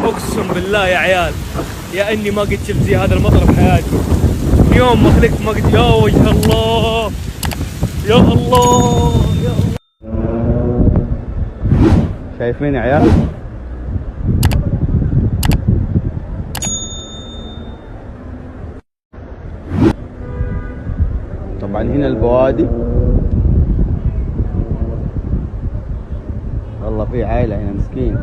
اقسم بالله يا عيال، يا اني ما قد شفت زي هذا المطر بحياتي. من يوم ما خلقت ما قد، يا وجه الله يا الله يا الله. شايفين يا عيال؟ طبعا هنا البوادي، والله في عائلة هنا مسكين.